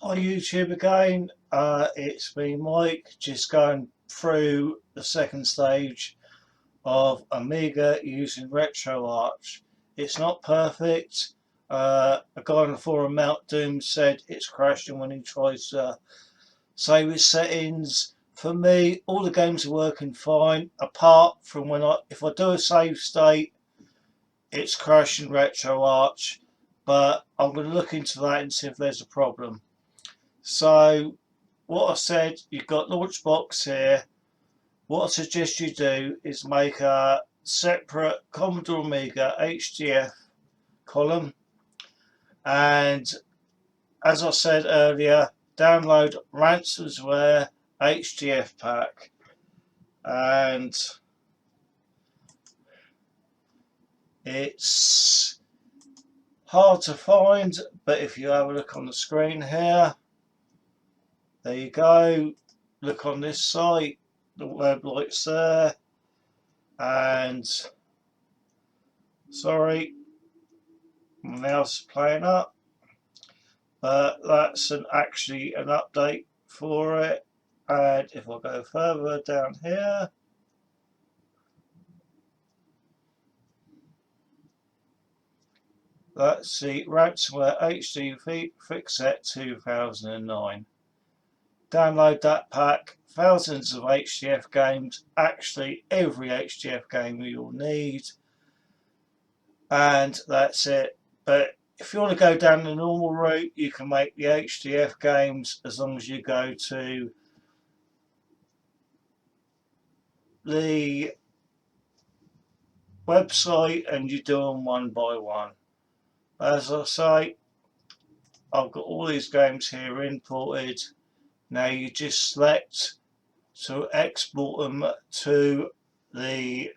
Hi YouTube again, it's me Mike, just going through the second stage of Amiga using Retroarch. It's not perfect. A guy on the forum, Mount Doom, said it's crashing when he tries to save his settings. For me, all the games are working fine, apart from when if I do a save state, it's crashing Retroarch, but I'm going to look into that and see if there's a problem. So what I said, you've got Launchbox here. What I suggest you do is make a separate Commodore Amiga HDF column, and as I said earlier, download ransomware HDF pack, and it's hard to find, but if you have a look on the screen here, there you go. Look on this site, the website's there, and sorry, my mouse is playing up, but that's actually an update for it. And if I go further down here, that's the ransomware HD Fixet 2009. Download that pack. Thousands of HDF games, actually every HDF game you'll need, and that's it. But if you want to go down the normal route, you can make the HDF games as long as you go to the website and you do them one by one. As I say, I've got all these games here imported. Now you just select to export them to the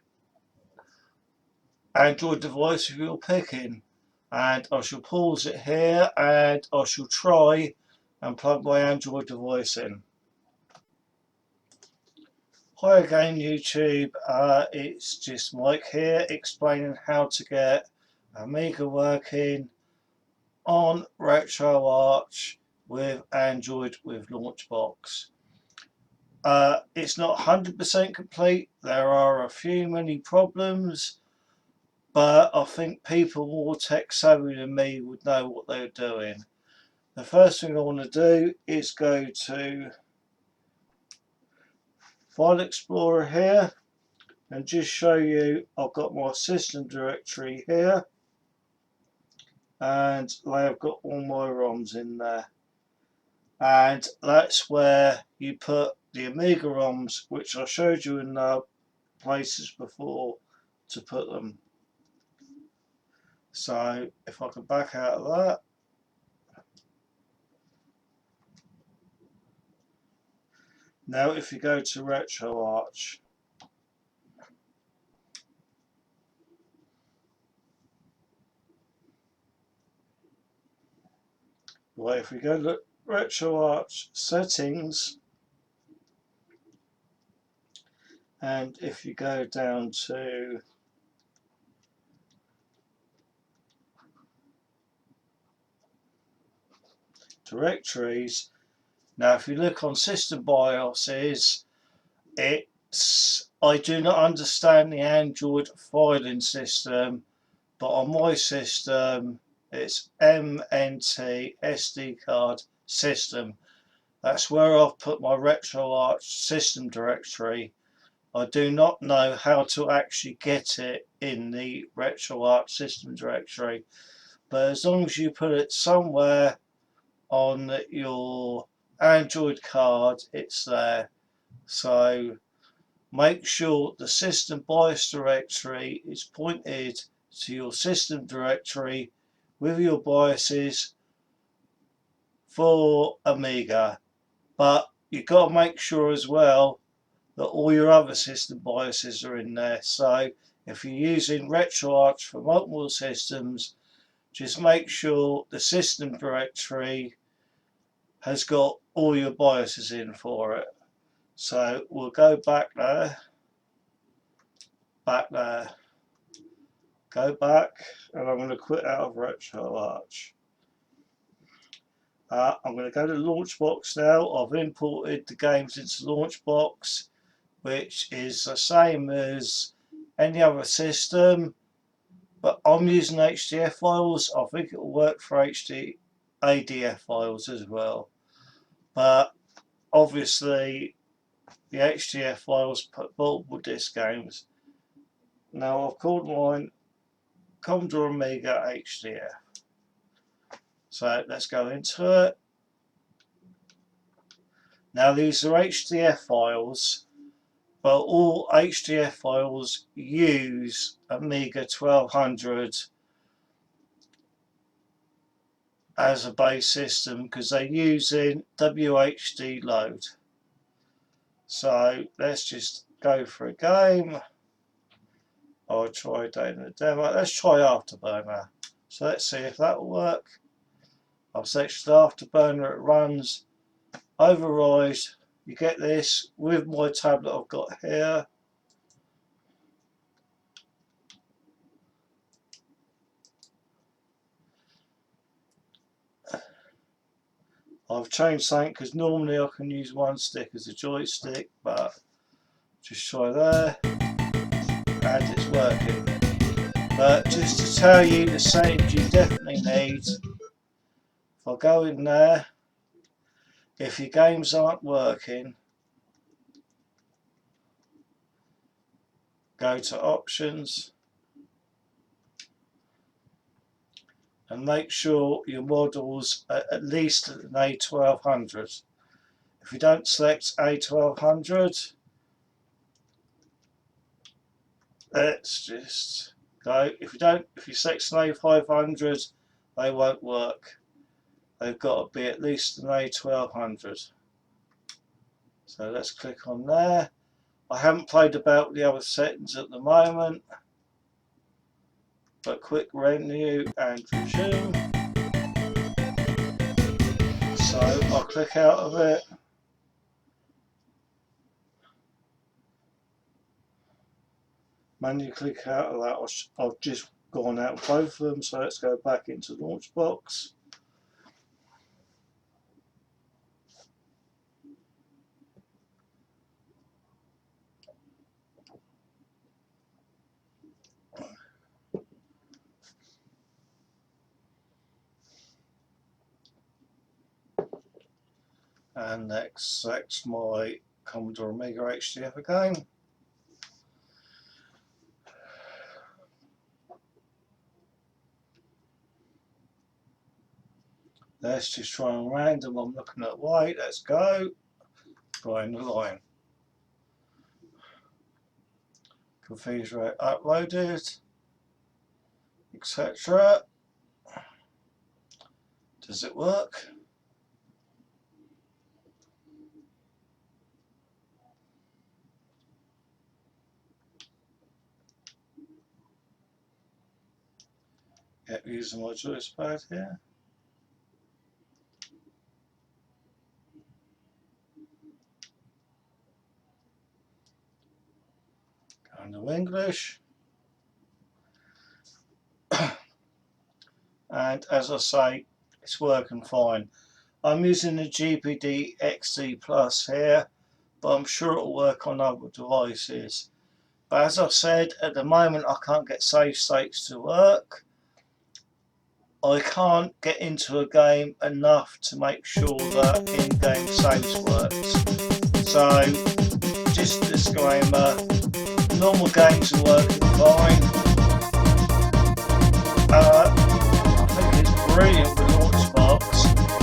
Android device of your picking, and I shall pause it here and I shall try and plug my Android device in. Hi again YouTube, it's just Mike here explaining how to get Amiga working on Retroarch with Android with Launchbox. It's not 100% complete, there are a few many problems, but I think people more tech savvy than me would know what they're doing. The first thing I want to do is go to File Explorer here and just show you I've got my system directory here, and I've got all my ROMs in there, and that's where you put the Amiga ROMs, which I showed you in places before to put them. So if I can back out of that, now if you go to Retroarch, well, if we go to Retroarch settings, and if you go down to directories, now if you look on system BIOSes, I do not understand the Android filing system, but on my system it's MNT SD card system. That's where I've put my Retroarch system directory. I do not know how to actually get it in the Retroarch system directory, but as long as you put it somewhere on your Android card, it's there. So make sure the system BIOS directory is pointed to your system directory with your BIOSes for Amiga, but you've got to make sure as well that all your other system BIOSes are in there. So if you're using Retroarch for multiple systems, just make sure the system directory has got all your BIOSes in for it. So we'll go back there, go back, and I'm going to quit out of Retroarch. I'm going to go to Launchbox now. I've imported the games into Launchbox, which is the same as any other system, but I'm using HDF files. I think it will work for ADF files as well, but obviously the HDF files put multiple disk games. Now I've called mine Commodore Amiga HDF. So let's go into it. Now these are HDF files, but all HDF files use Amiga 1200 as a base system because they're using WHD load. So let's just go for a game. I'll try doing the demo. Let's try Afterburner. So let's see if that will work. I've selected Afterburner, it runs, override. You get this with my tablet I've got here. I've changed something because normally I can use one stick as a joystick, but just try there and it's working. But just to tell you the settings you definitely need, if I go in there, if your games aren't working, go to options and make sure your models are at least an A1200. If you don't select A1200, let's just go. If you select an A500, they won't work. They've got to be at least an A1200. So let's click on there. I haven't played about with the other settings at the moment, but quick renew and resume. So I'll click out of it. Manually click out of that. I've just gone out of both of them, so let's go back into Launchbox. And next select my Commodore Amiga HDF again. Let's just try and random. I'm looking at white. Let's go. Drawing the line. Configure uploaded, etc. Does it work? Yep, using my joystick here. Going to English. And as I say, it's working fine. I'm using the GPD XD Plus here, but I'm sure it'll work on other devices. But as I said, at the moment I can't get save states to work. I can't get into a game enough to make sure that in-game saves works. So, just a disclaimer, normal games are working fine. I think it's brilliant with Launchbox.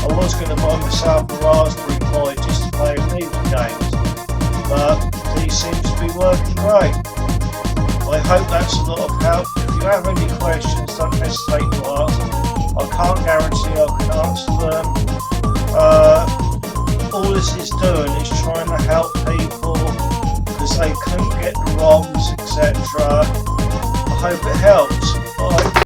I was going to buy myself a Raspberry Pi just to play amiga games, but these seem to be working great. I hope that's a lot of help. If you have any questions, don't hesitate to ask. I can't guarantee I can answer them. All this is doing is trying to help people because they couldn't get the ROMs, etc. I hope it helps.